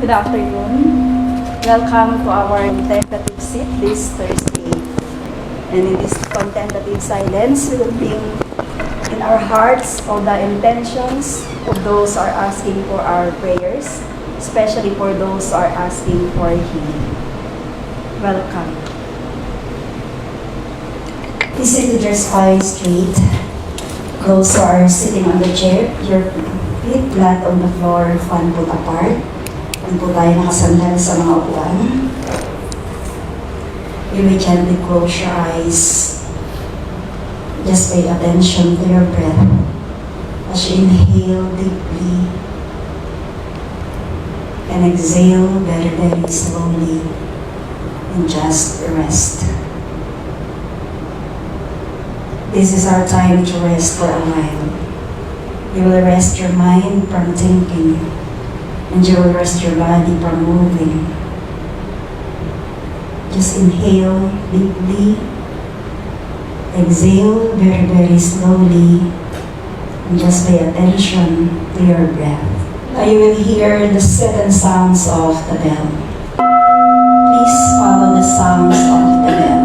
Good afternoon. Welcome to our contemplative seat this Thursday. And in this contemplative silence, we will bring in our hearts all the intentions of those who are asking for our prayers, especially for those who are asking for healing. Welcome. Please sit with your spine straight. Those who are sitting on the chair, your feet flat on the floor, fan put apart. Kung po tayo nakasandal sa mga upuan. You may gently close your eyes. Just pay attention to your breath. As you inhale deeply and exhale very, very slowly. And just rest. This is our time to rest for a while. You will rest your mind from thinking, and you will rest your body from moving. Just inhale deeply, exhale very, very slowly, and just pay attention to your breath. Now you will hear the 7 sounds of the bell. Please follow the sounds of the bell.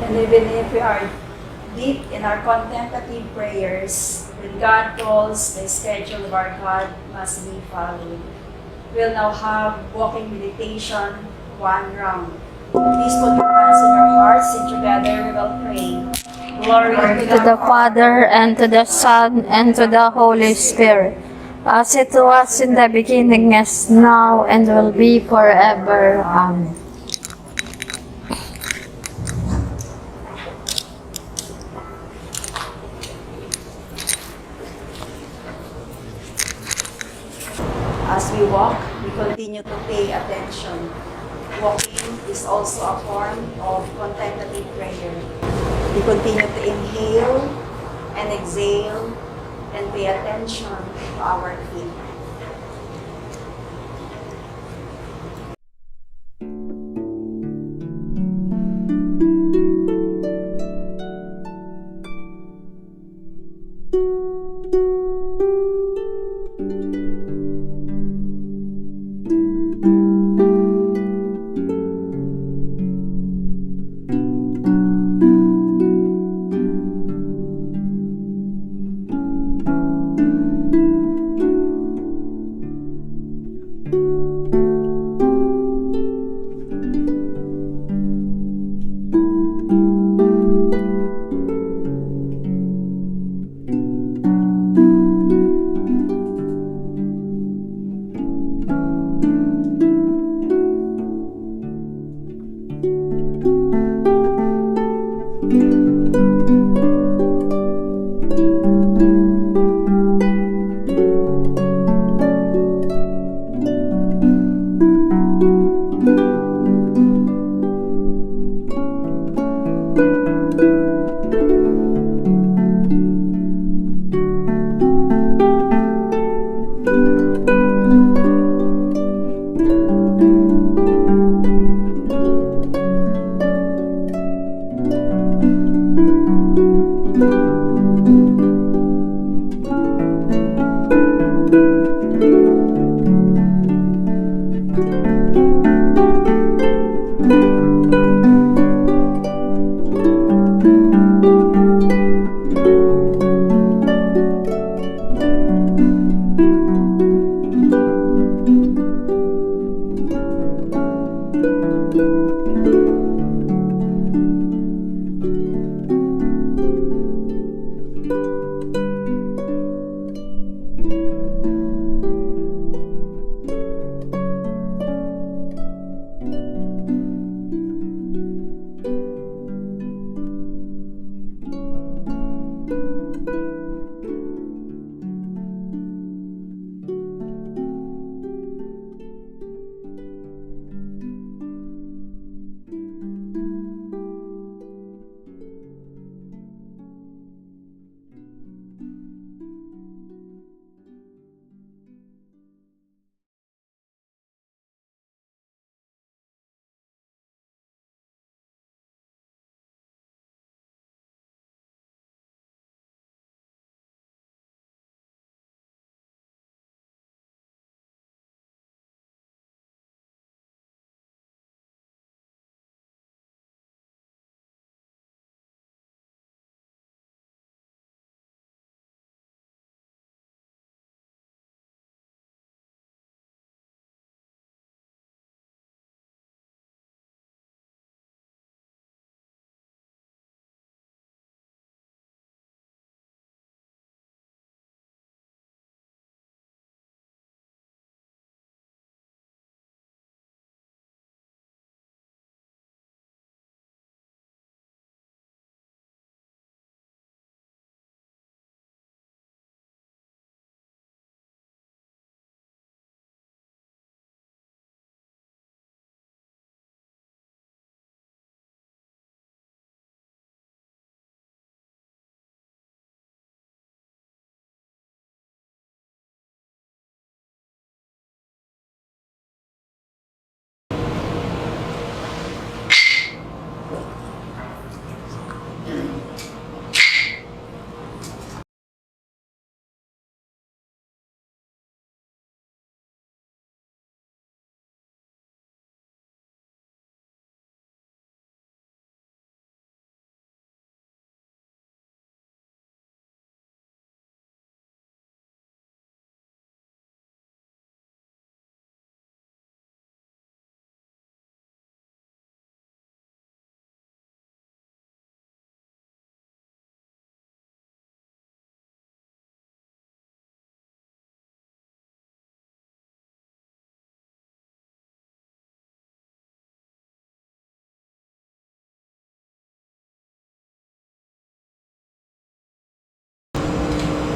And even if we are deep in our contemplative prayers, when God calls, the schedule of our God must be followed. We'll now have walking meditation, 1 round. Please put your hands on your hearts and together we will pray. Glory To the Father, and to the Son, and to the Holy Spirit, as it was in the beginning, is now, and will be forever. Amen. As we walk, we continue to pay attention. Walking is also a form of contemplative prayer. We continue to inhale and exhale and pay attention to our feet.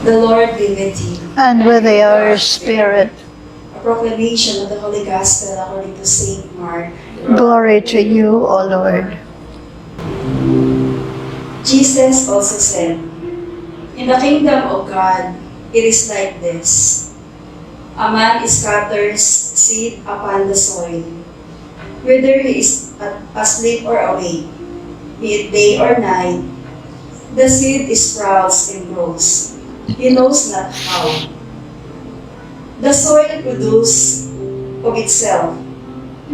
The Lord be with you. and with your spirit. A proclamation of the Holy Gospel according to Saint Mark. Glory to you, O Lord. Jesus also said, "In the kingdom of God, it is like this. A man scatters seed upon the soil. Whether he is asleep or awake, be it day or night, the seed sprouts and grows. He knows not how. The soil produces of itself.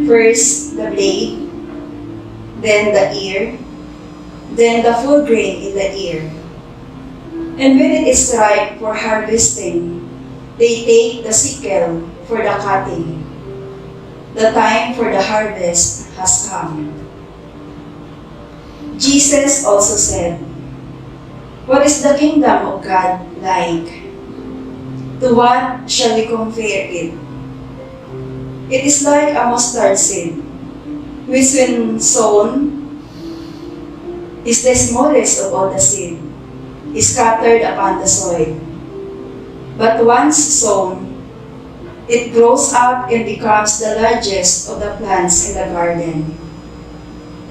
First, the blade, then the ear, then the full grain in the ear. And when it is ripe for harvesting, they take the sickle for the cutting. The time for the harvest has come. Jesus also said, "What is the kingdom of God like? To what shall we compare it? It is like a mustard seed, which when sown is the smallest of all the seed, is scattered upon the soil. But once sown, it grows up and becomes the largest of the plants in the garden,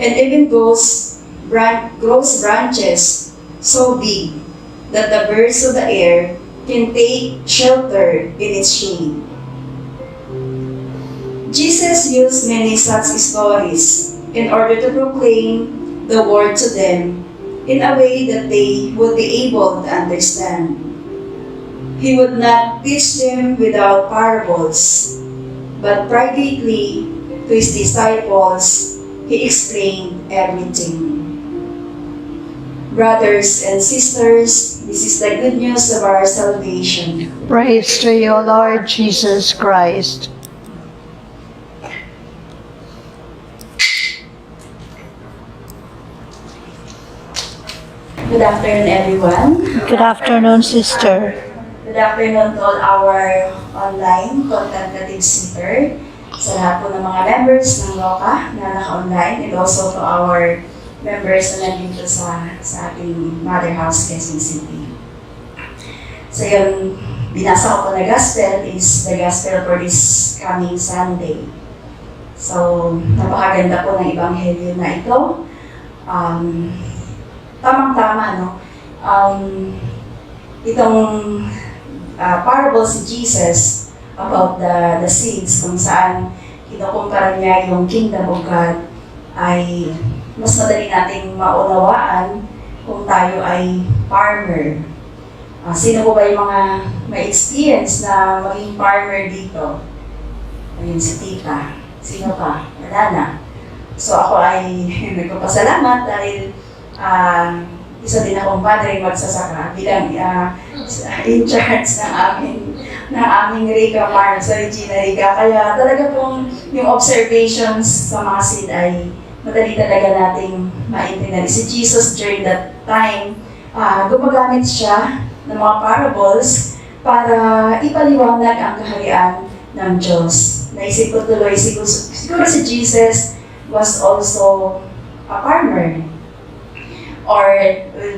and even grows branches so big that the birds of the air can take shelter in its shade." Jesus used many such stories in order to proclaim the word to them in a way that they would be able to understand. He would not teach them without parables, but privately to his disciples, he explained everything. Brothers and sisters, this is the good news of our salvation. Praise to you, Lord Jesus Christ. Good afternoon, everyone. Good afternoon, sister. Good afternoon to all our online contemplative seeker, sa lahat po ng mga members ng LOCA na naka-online, and also to our members na nandito sa ating Mother House, Quezon City. So yung binasa ko po na gospel is the gospel for this coming Sunday. So, napakaganda po ng ebanghelyo na ito. Tamang-tama, no? Itong parable si Jesus about the seeds, kung saan kinukumpara niya yung kingdom of God, ay mas madali nating maunawaan kung tayo ay farmer. Sino po ba yung mga may experience na maging farmer dito? Ayun, si Tita. Sino pa? Wala na. So ako ay nagpapasalamat dahil isa din akong padre magsasaka bilang in charge ng aming Riga Farm sa Regina Riga. Kaya talaga pong yung observations sa mga seed ay madali talaga nating maintindihan. Si Jesus during that time, gumagamit siya ng mga parables para ipaliwanag ang kaharian ng Diyos. Naisip ko tuloy, siguro si Jesus was also a farmer. Or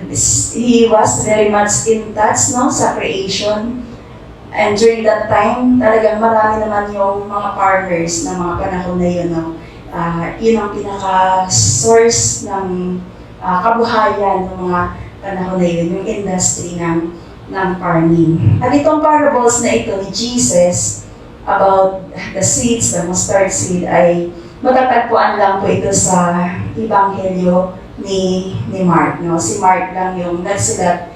he was very much in touch, no, sa creation. And during that time, talagang marami naman yung mga farmers na mga panahon na yun, no. Yun ang pinaka-source ng kabuhayan ng mga panahon na yun, yung industry ng farming. At itong parables na ito ni Jesus about the seeds, the mustard seed, ay matatagpuan lang po ito sa Ebanghelyo ni Mark. No? Si Mark lang yung nagsulat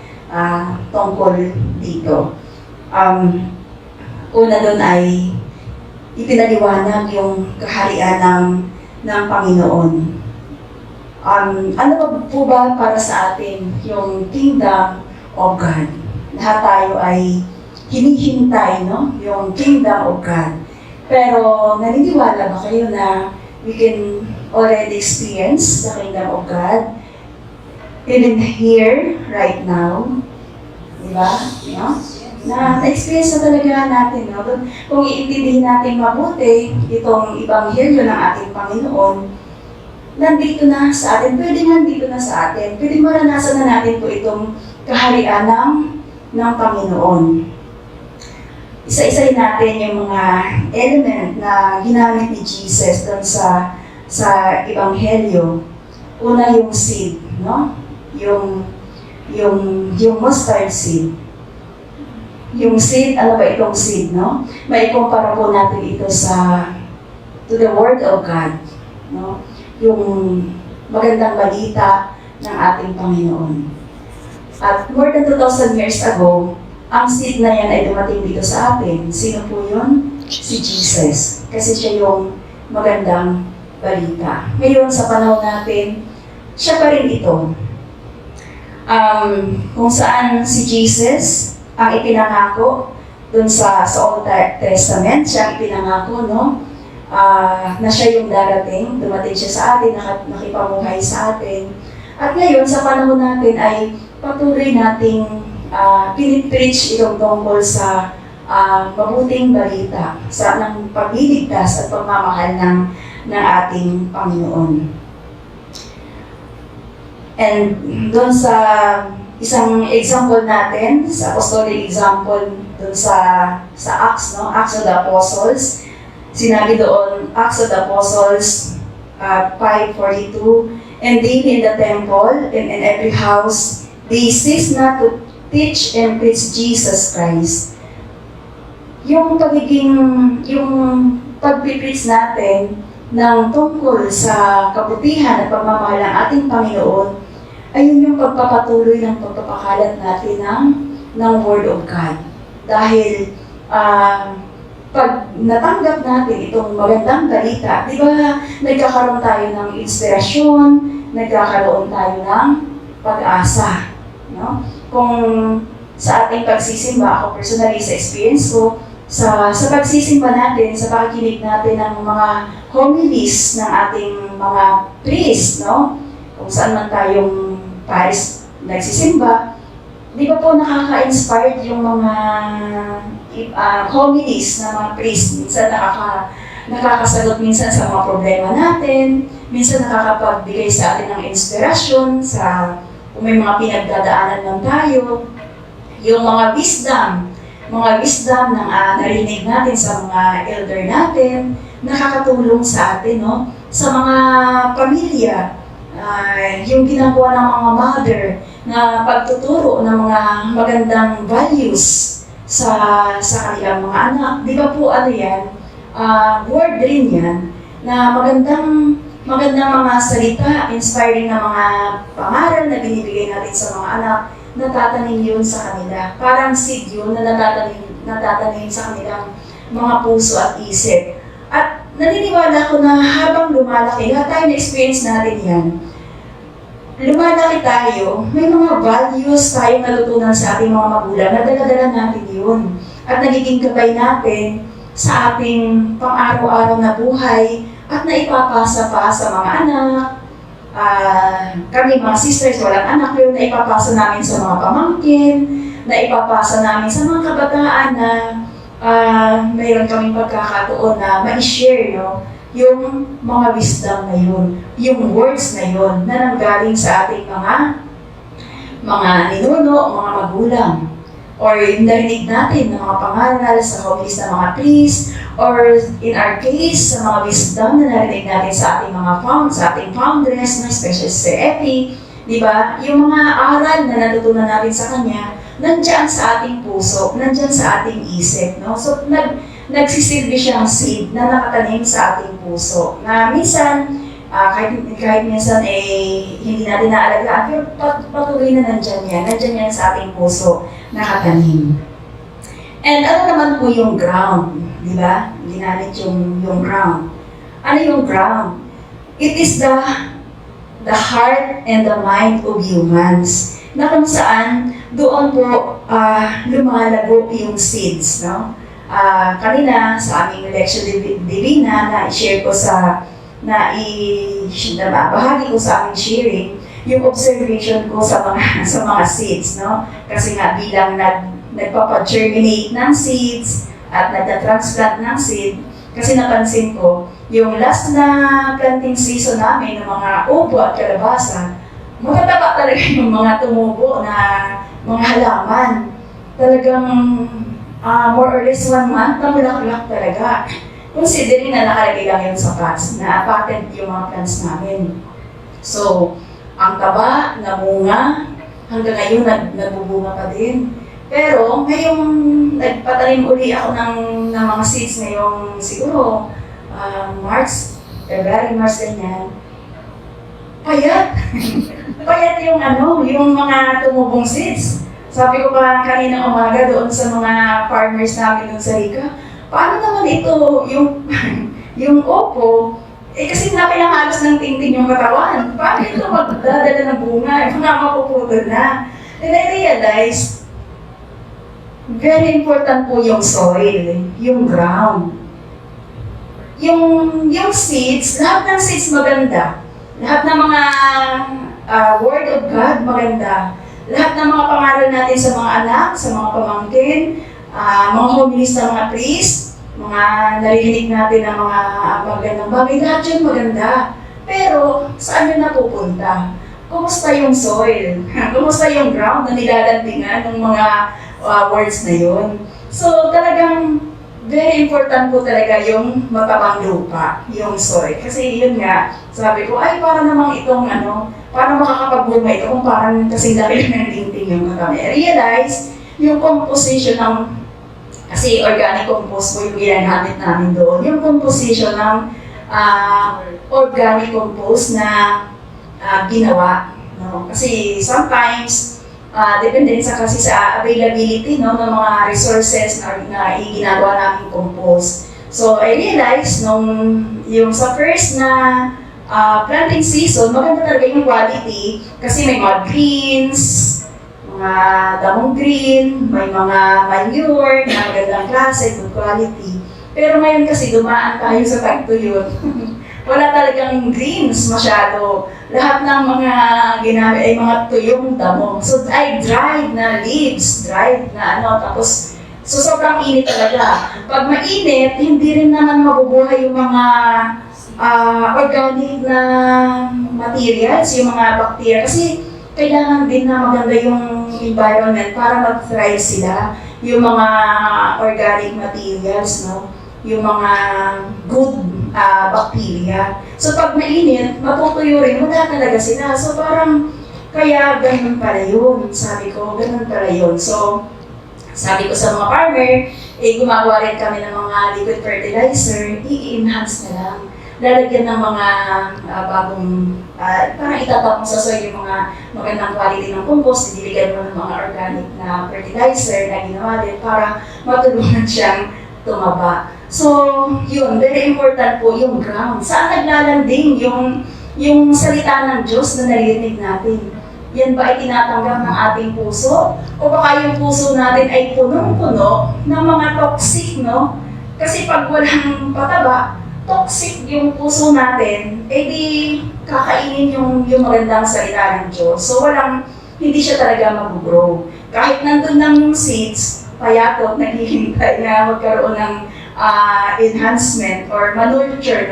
tungkol dito. Una doon ay ipinaliwanag yung kaharian ng Panginoon. Ano po ba para sa atin yung kingdom of God? Lahat tayo ay hinihintay, no? Yung kingdom of God. Pero naniniwala ba kayo na we can already experience the kingdom of God even here, right now? Diba? No? Na-experience na talaga natin. No? Kung iintindihin natin mabuti itong ebanghelyo ng ating Panginoon, nandito na sa atin, pwede nandito na sa atin, pwede maranasan na natin po itong kaharian ng Panginoon. Isa-isayin natin yung mga element na ginamit ni Jesus doon sa Ebanghelyo. Una yung seed, no? Yung mustard seed. Yung seed, ano ba itong seed, no? Maikumpara po natin ito to the Word of God, no? Yung magandang balita ng ating Panginoon. At more than 2,000 years ago, ang seed na yan ay dumating dito sa atin. Sino po yun? si Jesus. Kasi siya yung magandang balita. Ngayon, sa panahon natin, siya pa rin ito. Kung saan si Jesus ang ipinangako dun sa Old Testament, siya ang ipinangako, no? Na siya yung darating, dumating siya sa atin, nakipamuhay sa atin. At ngayon, sa panahon natin ay patuloy nating pinipreach itong tungkol sa mabuting balita, sa ng pagliligtas at pagmamahal ng ating Panginoon. And doon sa isang example natin, sa apostolic example, doon sa Acts, no? Acts of the Apostles, sinabi doon, Acts of the Apostles 5:42, and daily in the temple and in every house, they cease not to teach and preach Jesus Christ. Yung pag-preach natin ng tungkol sa kabutihan at pagmamahal ng ating Panginoon, ayun yung pagpapatuloy ng pagpapakalat natin ng Word of God. Dahil pag natanggap natin itong magandang balita, di ba nagkakaroon tayo ng inspirasyon, nagkakaroon tayo ng pag-asa. No? Kung sa ating pagsisimba, ako personally sa experience ko, sa pagsisimba natin, sa pakikinig natin ng mga homilies ng ating mga priest, no? Kung saan man tayong paris nagsisimba, di ba po nakaka-inspired yung mga homilies ng mga priest? Minsan nakakasagot minsan sa mga problema natin, minsan nakakapagbigay sa atin ng inspirasyon sa kung may mga pinagdadaanan lang tayo, yung mga wisdom ng narinig natin sa mga elder natin, nakakatulong sa atin, no? Sa mga pamilya, yung ginagawa ng mga mother na pagtuturo ng mga magandang values sa kanilang mga anak. Di ba po ano yan? Word rin yan na magandang mga salita, inspiring na mga pangaral na binibigay natin sa mga anak, natatanim yun sa kanila. Parang seed yun na natatanim sa kanilang mga puso at isip. At naniniwala ko na habang lumalaki, lahat tayo na-experience natin yan. Lumalaki tayo, may mga values tayong natutunan sa ating mga magulang, nadala-dala natin yun. At nagiging gabay natin sa ating pang-araw-araw na buhay at naipapasa pa sa mga anak. Kami mga sisters, walang anak, pero naipapasa namin sa mga pamangkin, naipapasa namin sa mga kabataan na mayroon kaming pagkakataon na ma-share, no? Yung mga wisdom na yun, yung words na yun na nanggaling sa ating mga ninuno, mga magulang. Or yung narinig natin ng mga pangaral sa hobbies ng mga priest, or in our case, sa mga wisdom na narinig natin sa ating foundress, no? Especially si Epi, di ba? Yung mga aral na natutunan natin sa kanya, nandyan sa ating puso, nandyan sa ating isip, no? So, nagsisilbi siyang seed na nakatanim sa ating puso. Na minsan, kahit minsan hindi natin naalagaan, pero patuloy na nandyan yan sa ating puso, nakatanim. And ano naman po yung ground, di ba? Ginamit yung ground. Ano yung ground? It is the heart and the mind of humans, na kung saan doon po lumalago yung seeds, no? Kanina sa aming Lectio Divina na i-share ko bahagi ko sa aming sharing, yung observation ko sa mga seeds, no? Kasi nga bilang nagpapa-germinate ng seeds at nagta-transplant ng seed, kasi napansin ko, yung last na planting season namin ng mga upo at kalabasa, magtataba talaga yung mga tumubo na mga halaman. Talagang more or less 1 month na bulaklak talaga. Considering na nakalagay lang yun sa pots, na patent yung mga plants namin. So, ang taba, namunga, hanggang ngayon nagbubunga pa din. Pero ngayong nagpatanim uli ako ng mga seeds ngayong siguro February, March, ganyan. Payat! Payat yung mga tumubong seeds. Sabi ko pa kanina umaga doon sa mga farmers namin doon sa Rica, paano naman ito, yung, yung opo, kasi nakilang halos ng tingting yung katawan. Paano ito magdadala ng bunga? Mga mapuputol na. And I realized, very important po yung soil, yung ground. Yung seeds, lahat ng seeds maganda. Lahat ng mga word of God maganda. Lahat ng mga pangaral natin sa mga anak, sa mga pamangkin, mga homilis ng mga priest, mga naririnig natin ng mga magandang bagay, lahat yun maganda. Pero, saan yun napupunta? Kumusta yung soil? Kumusta yung ground na nilalantingan ng mga words na yun? So, talagang very important po talaga yung matabang lupa, yung soil. Kasi yun nga, sabi ko, ay para namang itong para makakapagbunga ito kung parang kasi laki ng tingting yung matami. I realize, yung composition ng, kasi organic compost po yung ginagamit namin doon, yung composition ng organic compost na ginawa. No? Kasi sometimes, depende rin kasi sa availability ng mga resources na ginagawa namin compost. So, I realized yung sa first na planting season, maganda talaga yung quality kasi may mga greens, mga damong green, may mga manure na magandang klase, good quality. Pero ngayon kasi dumaan tayo sa tagtuyot. Wala talagang greens masyado. Lahat ng mga ginamit ay mga tuyong damo. So, ay dried na leaves, dried na tapos sobrang init talaga. Pag mainit, hindi rin naman mabubuhay yung mga organic na materials, yung mga bacteria. Kasi kailangan din na maganda yung environment para mag-thrive sila. Yung mga organic materials, no? Yung mga good bacteria. So pag mainit, matutuyo rin, wala talaga sila. So parang, kaya ganun pala yun. Sabi ko, ganun pala yun. So, sabi ko sa mga farmer, gumagawa rin kami ng mga liquid fertilizer, i-enhance na lang. Lalagyan ng mga bagong, parang itatapong sa soil yung mga magandang quality ng compost, didiligan mo ng mga organic na fertilizer na ginawa din para matulungan siyang tumaba. So, yun, very important po yung ground. Saan naglalanding yung salita ng Diyos na naririnig natin? Yan ba ay tinatanggap ng ating puso? O baka yung puso natin ay punong-puno ng mga toxic, no? Kasi pag walang pataba, toxic yung puso natin, di kakainin yung magandang salita ng Diyos. So hindi siya talaga mag-grow. Kahit nandun ng seeds, payatot, naghihintay na magkaroon ng enhancement or manurture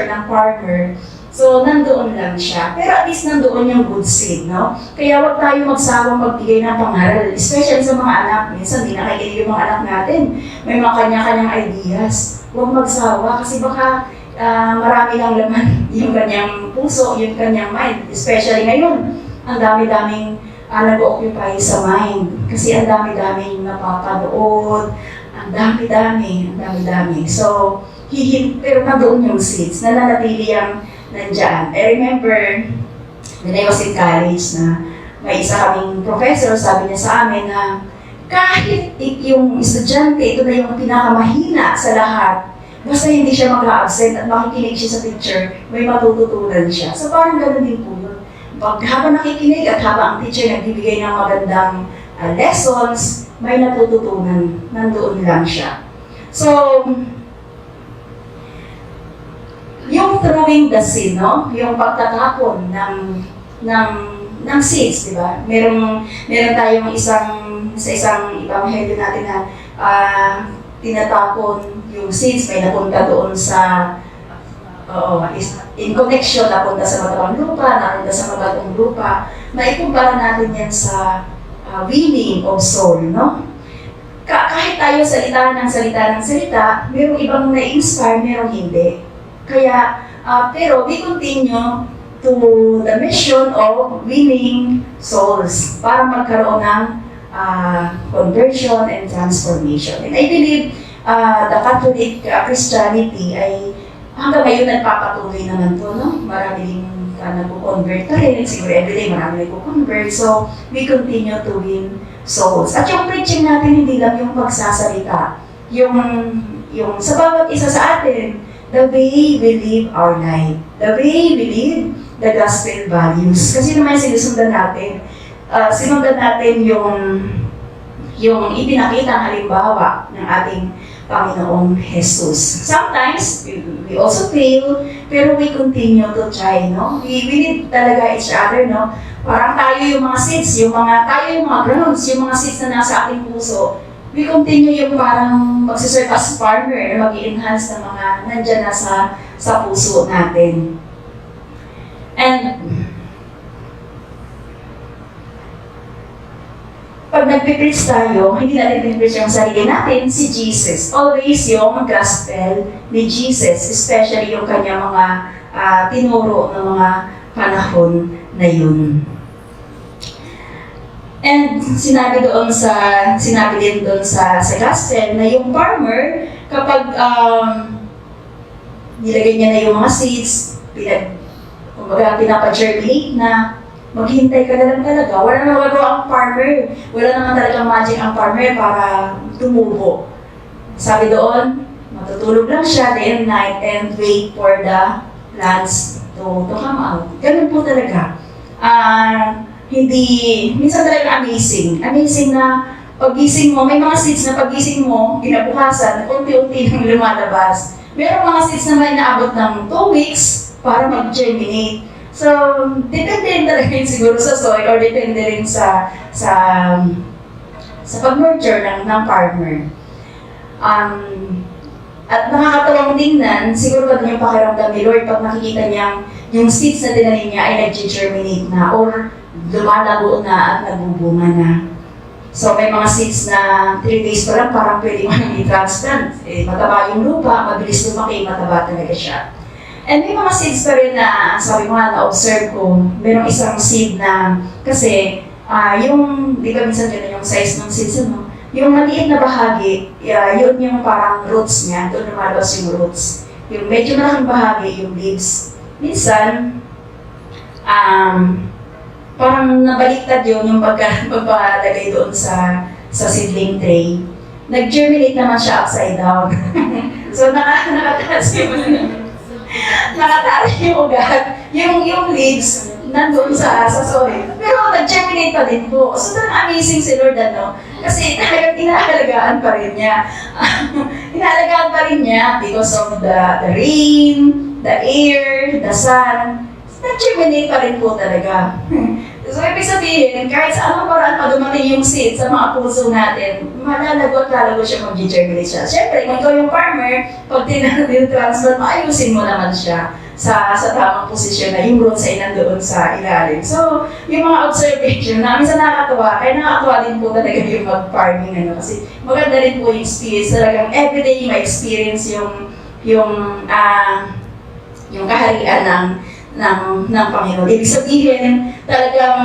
ng farmer. So, nandoon lang siya. Pero at least nandoon yung good seed, no? Kaya wag tayo magsawang magbigay ng pangaral, especially sa mga anak. Minsan, di nakikinig yung mga anak natin. May mga kanya-kanyang ideas. Huwag magsawa kasi baka marami lang laman yung kanyang puso, yung kanyang mind. Especially ngayon, ang dami-daming nag-occupy sa mind. Kasi ang dami-daming napapanood, ang dami-dami. So, pero nandoon yung seeds, nananatili yung nandyan. I remember, when I was in college na may isa kaming professor, sabi niya sa amin na kahit yung estudyante, ito na yung pinakamahina sa lahat, basta hindi siya mag-absent at makikinig siya sa teacher, may matututunan siya. So parang ganoon din po yun. Pag habang nakikinig at habang ang teacher nagbibigay ng magandang lessons, may natututunan, nandoon lang siya. So, yung throwing the seed, no? Yung pagtatapon ng seeds, di ba? Meron tayong sa isang ebanghelyo natin na tinatapon yung seeds, may napunta doon sa in connection, napunta sa matabang lupa, napunta sa mabatong lupa. Maikumpara natin yan sa winning of soul, no? Kahit tayo salita ng salita, merong ibang na-inspire, merong hindi. Kaya, pero we continue to the mission of winning souls para magkaroon ng conversion and transformation. And I believe the Catholic Christianity ay hanggang ngayon nagpapatuloy naman po, no? Marami din nag-convert na rin. Siguro everyday marami nag-convert. So, we continue to win souls. At yung preaching natin, hindi lang yung pagsasalita. Yung yung sa bawat isa sa atin, the way we live our life, the way we live the gospel values. Kasi naman sinusundan natin, sinundan natin yung ipinakita halimbawa ng ating Panginoong Jesus. Sometimes, we also fail, pero we continue to try, no? We need talaga each other, no? Parang tayo yung mga seeds, tayo yung mga grounds, yung mga seeds na nasa ating puso. We continue yung parang magsiserve as farmer, mag-i-enhance ng mga nandyan na sa puso natin. And, pag nagpipreach tayo, hindi natin pipreach yung sarili natin, si Jesus. Always yung gospel ni Jesus, especially yung kanya mga tinuro ng mga panahon na yun. And sinabi din doon sa gospel na yung farmer, kapag nilagay niya na yung mga seeds, pinapa-germinate na, maghintay ka na lang talaga. Wala naman magagawa ang farmer. Wala naman talagang magic ang farmer para tumubo. Sabi doon, matutulog lang siya day and night and wait for the plants to come out. Ganun po talaga. Minsan talaga amazing. Amazing na paggising mo, may mga seeds na paggising mo, kinabukasan, unti-unti nang lumalabas. Merong mga seeds na may naabot ng 2 weeks para mag-germinate. So, depende rin talaga yun siguro sa soil or depende rin sa pag-nurture ng farmer. At nakakatawang tingnan, siguro ba yung pakiramdam ni Lord pag nakikita niya yung seeds na tinanim niya ay nag-germinate na or lumalago na at nagbubunga na. So, may mga seeds na 3 days pa lang parang pwede mo nang i-transplant. Mataba yung lupa, mabilis lumaki, mataba talaga siya. And may mga seeds pa rin na, sabi mo nga, na-observe ko, merong isang seed na, kasi, di ba minsan gano'n yung size ng seeds, ano? Yung maliit na bahagi, yun yung parang roots niya, doon lumalabas yung roots. Yung medyo malaking bahagi, yung leaves. Minsan, parang nabaliktad yun, yung pagpalagay doon sa seedling tray. Nag-germinate naman siya upside down. So, nakataas yung ugat, yung leaves nandun sa soil. Pero nag-germinate pa din po. So, amazing si Lord, ano? Kasi talagang inaalagaan pa rin niya. Inaalagaan pa rin niya because of the rain, the air, the sun. Nag-germinate pa rin po talaga. So, ibig sabihin, kahit sa anong paraan pa dumating yung seed sa mga puso natin, malalago at lalago siya mag-germinate siya. Siyempre, kung ikaw yung farmer, pag tinatransplant, maayusin mo naman siya sa tamang posisyon na yung roots ay nandoon sa ilalim. So, yung mga observation na minsan nakakatawa, kaya nakakatawa din po talaga yung mag-farming, ano, kasi maganda rin po yung experience, talagang everyday ma-experience yung kaharian ng Panginoon. Ibig sabihin, talagang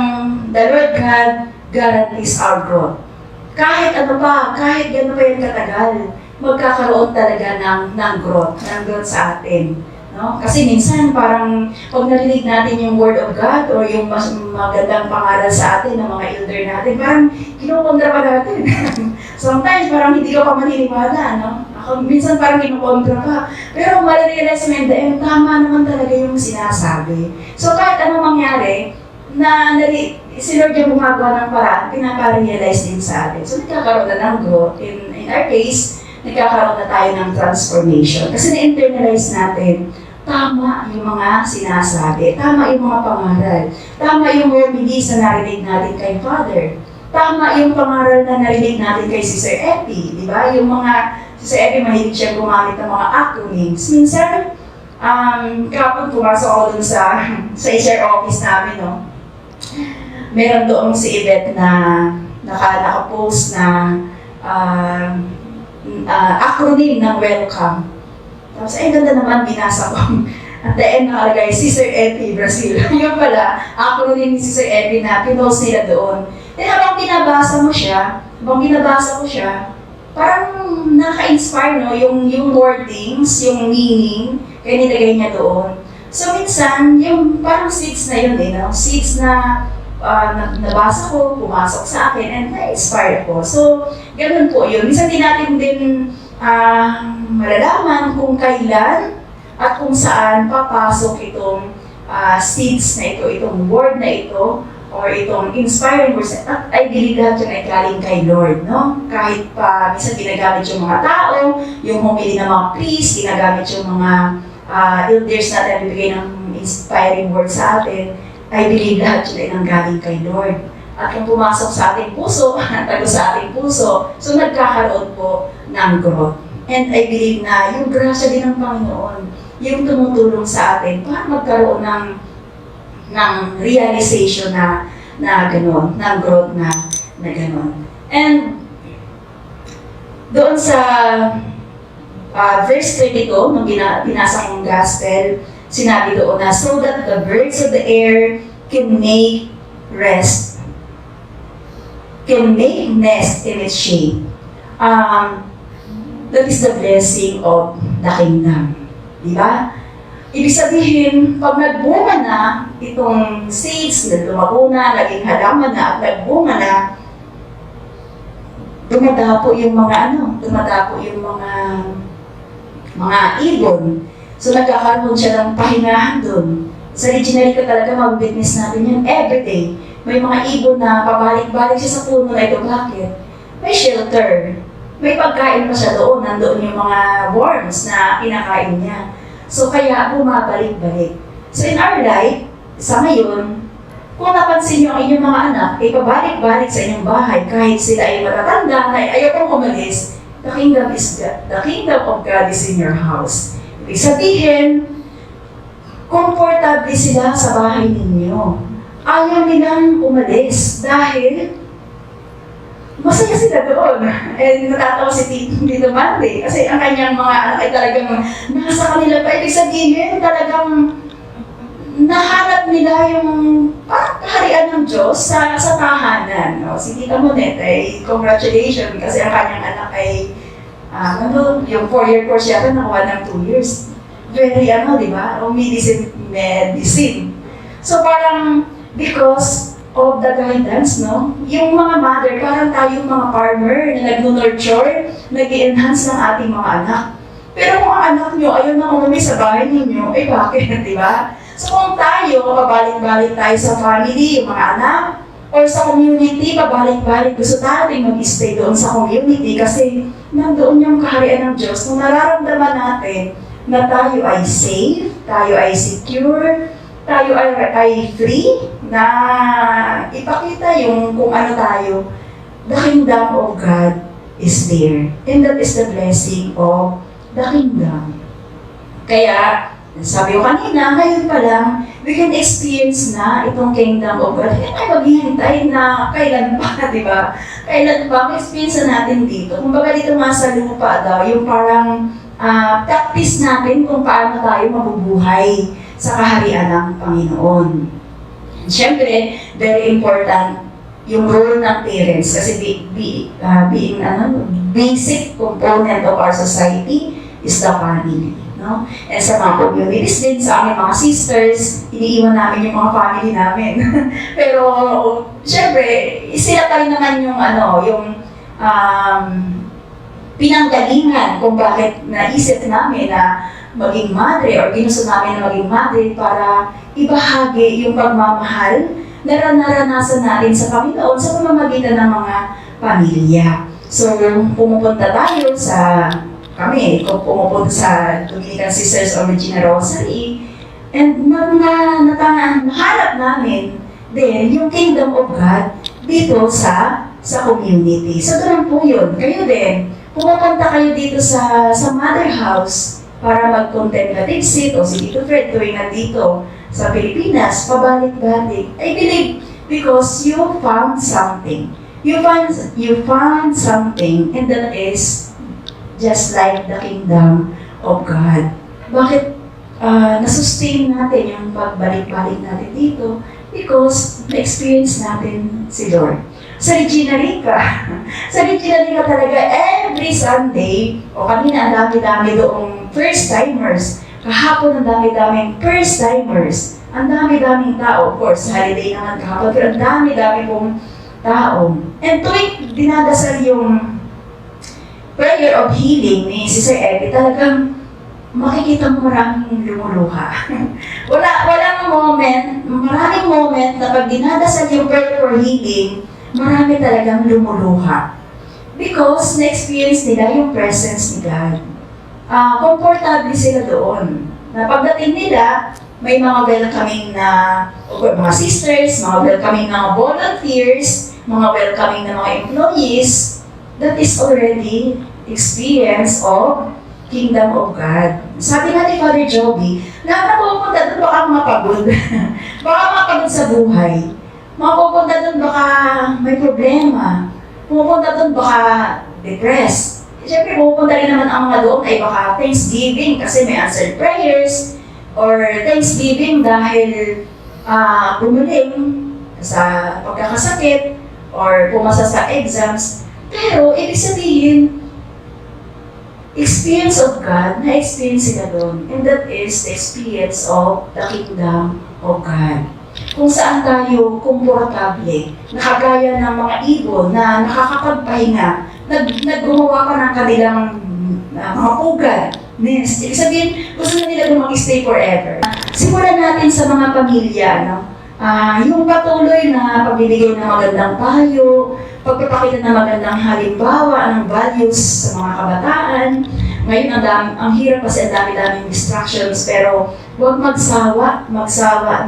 the Lord God guarantees our growth. Kahit ano pa, kahit gano'n pa yung katagal, magkakaroon talaga ng growth sa atin. No? Kasi minsan parang pag narinig natin yung Word of God or yung mas magandang pangaral sa atin ng mga elder natin, parang kinukontra pa natin. Sometimes parang hindi ka pa maniniwala, no? Minsan parang kinukontra pa. Pero marirealize mo yun, tama naman talaga yung sinasabi. So kahit anong mangyari, si Lord yung gumagawa ng paraan, pinaparealize din sa atin. So nagkakaroon na ng growth. In our case, nagkakaroon na tayo ng transformation. Kasi na-internalize natin, tama yung mga sinasabi, tama yung mga pangaral, tama yung remedies na narinig natin kay Father, tama yung pangaral na narinig natin kay Sister Epi, di ba? Yung mga, Sister Epi mahilig siya gumamit ng mga acronyms. Minsan, kapag pumasok ako dun sa HR office namin, no, meron doon si Yvette na naka-post na acronym ng welcome. Tapos, ganda naman, binasa ko. At the end, nakalagay, Sister Epi, Brazil. Yung pala, acronym ni Sister Epi na pinost nila doon. Then, habang binabasa ko siya, parang naka-inspire, no? Yung wordings, yung meaning, kaya nilagay niya doon. So, minsan, yung parang seeds na yun, no? Seeds na nabasa ko, pumasok sa akin, and na-inspire ko. So, ganun po yun. Minsan din natin din malalaman kung kailan at kung saan papasok itong seeds na ito, itong word na ito, or itong inspiring words. At I believe lahat yun ay galing kay Lord, no? Kahit pa minsan ginagamit yung mga tao, yung humili ng mga priest, ginagamit yung mga elders natin bibigay ng inspiring words sa atin, I believe lahat yun ay nanggaling kay Lord. At kung pumasok sa ating puso, tago sa ating puso, so nagkakaroon po ng growth. And I believe na yung grasya din ng Panginoon, yung tumutulong sa atin para magkaroon ng realization na gano'n, ng growth na gano'n. And doon sa verse 22, nung binasa kong gospel, sinabi doon na, so that the birds of the air can make rest, can make nest in its shade. That is the blessing of the kingdom. Diba? Ibig sabihin, pag nagbunga na itong seeds na lumago na, naging halaman na at nagbunga na, dumadapo yung mga ibon. So nagkakaroon siya ng pahingahan doon. Sa Legionary ka talaga, mag-witness natin yan everyday. May mga ibon na pabalik-balik siya sa puno na ito. Bakit? May shelter. May pagkain pa siya doon. Nandoon yung mga worms na kinakain niya. So kaya bumabalik-balik. So in our life, sa ngayon, kung napansin niyo ang inyong mga anak, ay pabalik-balik sa inyong bahay kahit sila ay matatanda na ayaw pong umalis, the kingdom of God is in your house. Ibig sabihin, komportable sila sa bahay ninyo. Ayaw nilang umalis dahil masaya sila doon. And natatawa si Tito Mandy kasi ang kanyang mga anak ay talagang nasa kanila pa. Ibig sabihin, talagang nahanap nila yung kaharian ng Diyos sa tahanan. No? Si Tita Monet ay congratulations kasi ang kanyang anak ay yung 4-year course yata nakuha ng 2 years. Very di ba? O medicine. So parang because of the guidance, no? Yung mga mother, parang tayong mga farmer na nag-nurture, nag-enhance ng ating mga anak. Pero kung ang anak nyo ayaw na umuwi sa bahay ninyo, eh bakit, di ba? So kung tayo, pabalik-balik tayo sa family, yung mga anak, or sa community, pabalik-balik, gusto natin mag-stay doon sa community kasi nandoon yung kaharian ng Diyos. Kung nararamdaman natin na tayo ay safe, tayo ay secure, tayo ay free, na ipakita yung kung ano tayo, the kingdom of God is there. And that is the blessing of the kingdom. Kaya, sabi ko kanina, ngayon pa lang, we can experience na itong kingdom of God. Hindi tayo maghihintay na kailan pa, di ba? Kailan pa, ma-experience natin dito. Kung baga dito nga sa lupa daw, yung parang practice natin kung paano tayo mabubuhay sa kaharian ng Panginoon. And syempre, very important yung role ng parents kasi being basic component of our society is the family. No? And sa mga communities din, sa aming mga sisters, iniiwan namin yung mga family namin. Pero, syempre, sila tayo naman yung pinanggalingan kung bakit naisip namin na maging madre or ginusto namin na maging madre para ibahagi yung pagmamahal na naranasan natin sa Panginoon sa pamamagitan ng mga pamilya. So, pumupunta tayo kung pumupunta sa Dominican Sisters of Regina Rosary, and nahanap namin din yung Kingdom of God dito sa community. So, ganun po yun. Kayo din, pumupunta kayo dito sa Mother House para mag-contemplative sit o si Tito Fred tuwing nandito sa Pilipinas, pabalik-balik. I believe because you found something. You found something, and that is just like the kingdom of God. Bakit nasustain natin yung pagbalik-balik natin dito? Because na-experience natin si Lord. Sa Regina Rica talaga every Sunday, o kanina ang dami-dami doong first-timers, kahapon ang dami-daming first-timers, ang dami-daming tao, of course, holiday naman kahapon, pero ang dami-dami pong tao. And tuwing dinadasal prayer of healing ni Sister Abby, talagang makikita mo maraming lumuluha. Maraming moment na pag dinadasal yung prayer for healing, marami talagang lumuluha. Because na-experience nila yung presence ni God. Comfortable sila doon. Na pagdating nila, may mga welcoming na mga sisters, mga welcoming na volunteers, mga welcoming na mga employees, that is already experience of Kingdom of God. Sabi nga ni Father Joby, lahat na pupunta doon baka mapagod. Baka mapagod sa buhay. Mapupunta doon baka may problema. Pupunta doon baka depressed. Siyempre, pupunta rin naman ang mga doon ay baka Thanksgiving kasi may answered prayers or Thanksgiving dahil bumuling sa pagkakasakit or pumasa sa exams. Pero, ibig sabihin, experience of God, na-experience sila doon. And that is the experience of the Kingdom of God. Kung saan tayo komportable, nakagaya ng mga ibon na nakakapagpahinga, naggumawa pa ng kanilang mga pugad, nest. Ibig sabihin, gusto na nila mag-stay forever. Simulan natin sa mga pamilya, no? Yung patuloy na pagbibigay ng magandang payo, pagpapakita ng magandang halimbawa ng values sa mga kabataan. Ngayon, ang hirap kasi ang dami-daming distractions, pero huwag magsawa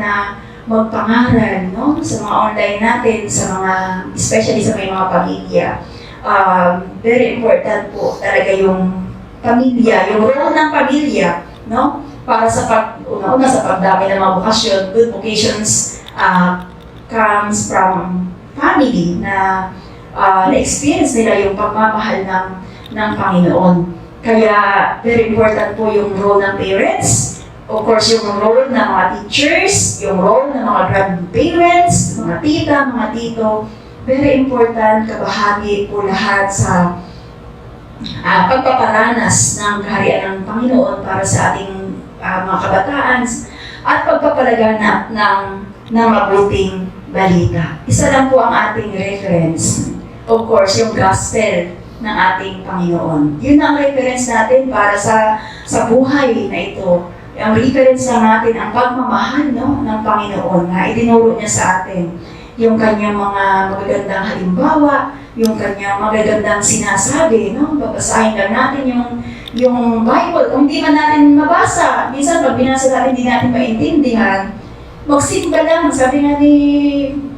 na magpangaral, no? Sa mga online natin, especially sa may mga pamilya. Very important po talaga yung pamilya, yung role ng pamilya, no? Para sa una sa pagdami ng mga bokasyon, good vocations comes from family na na-experience nila yung pagmamahal ng Panginoon. Kaya very important po yung role ng parents, of course yung role ng mga teachers, yung role ng mga grandparents, mga tita, mga tito. Very important, kabahagi po lahat sa pagpaparanas ng kaharian ng Panginoon para sa ating mga kabataan at pagpapalaganap ng mabuting balita. Isa lang po ang ating reference. Of course, yung gospel ng ating Panginoon. Yun ang reference natin para sa buhay na ito. Ang reference lang natin ang pagmamahal, no, ng Panginoon na itinuro niya sa atin. Yung kanyang mga magagandang halimbawa, yung kanyang magagandang sinasabi, no? Babasahin lang natin yung Bible. Kung di man natin mabasa, minsan pag binasa natin, hindi natin maintindihan, magsimba lang. Sabi nga ni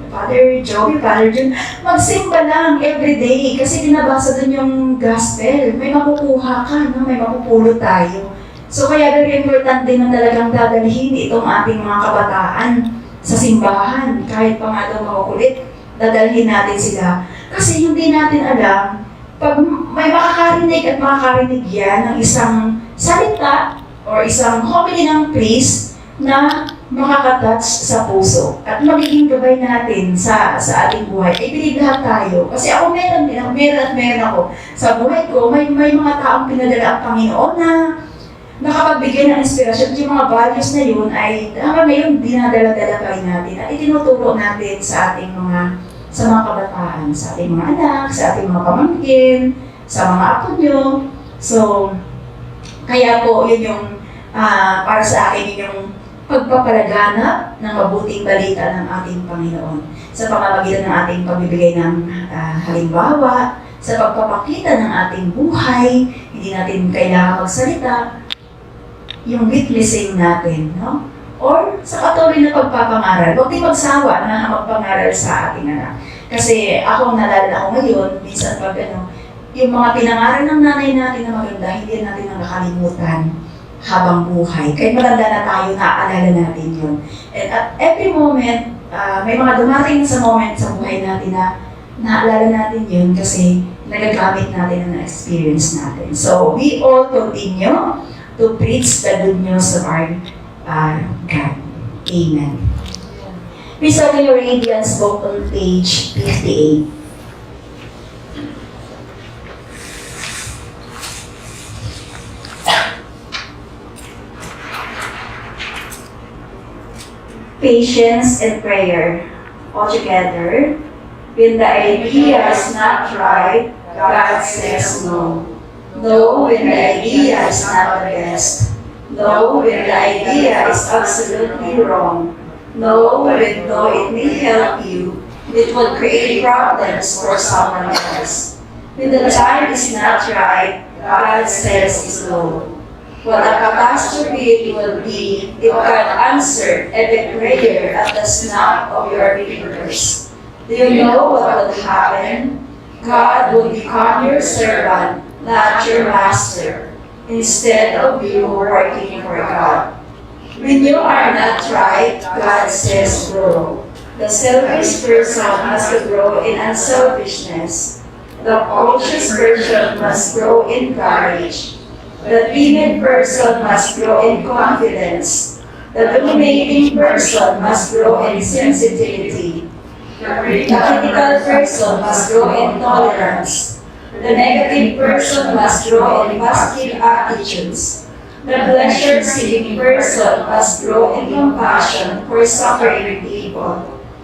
Father Joby, Father Jun, magsimba lang everyday kasi binabasa dun yung gospel. May makukuha ka, no? May mapupulot tayo. So kaya very important din na talagang dadalhin itong ating mga kabataan sa simbahan. Kahit pa nga daw makukulit, dadalhin natin sila. Kasi hindi natin alam, pag may makakarinig at makakarinig yan ng isang salita or isang homily ng priest na makakatouch sa puso at magiging gabay natin sa ating buhay. Ay, believe lahat tayo. Kasi ako meron ako. Sa buhay ko, may mga taong pinadala ang Panginoon na nakapagbigay ng inspirasyon. Yung mga values na yun ay hanggang ngayon dinadala-dala pa rin natin at itinuturo natin sa mga kabataan, sa ating mga anak, sa ating mga pamangkin, sa mga apo nyo. So, kaya po yun yung para sa akin yun yung pagpapalaganap ng mabuting balita ng ating Panginoon sa pamamagitan ng ating pagbibigay ng halimbawa, sa pagpapakita ng ating buhay, hindi natin kailangan magsalita, yung witnessing natin, no? Or sa patuloy na pagpapangaral. Huwag din magsawa na magpangaral sa ating anak. Kasi ako, nalala ko ngayon, minsan pag yung mga pinangaral ng nanay natin na maganda, hindi natin na nakalimutan habang buhay. Kahit maganda na tayo, naaalala natin yun. And at every moment, may mga dumating sa moment sa buhay natin na naalala natin yun kasi nagagamit natin na experience natin. So, we all continue to preach the good news of our God. Amen. Please open your Radiance book on page 58. Patience and prayer. All together. When the idea is not right, God says no. No, when the idea is not the best. No, when the idea is absolutely wrong. No, when though it may help you, it will create problems for someone else. When the time is not right, God says is no. What a catastrophe it will be if God answered every prayer at the snap of your fingers. Do you know what will happen? God will become your servant, not your master, instead of you working for God. When you are not right, God says grow. The selfish person must grow in unselfishness. The cautious person must grow in courage. The timid person must grow in confidence. The dominating person must grow in sensitivity. The critical person must grow in tolerance. The negative person must grow in positive attitudes. The pleasure-seeking person must grow in compassion for suffering people.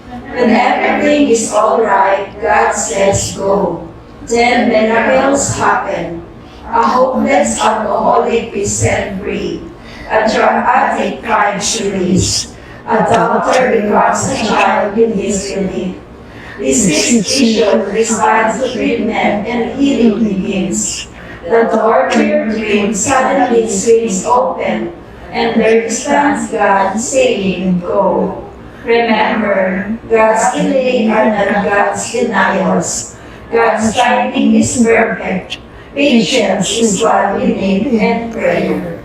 When everything is all right, God says go. Then miracles happen. A hopeless alcoholic is set free. A drug addict finds release. A doctor becomes a child in his relief. Disease issue responds to treatment and healing begins. The door to your dream suddenly swings open, and there stands God saying, go. Remember, God's delay are not God's denials. God's timing is perfect. Patience is what we need, and prayer.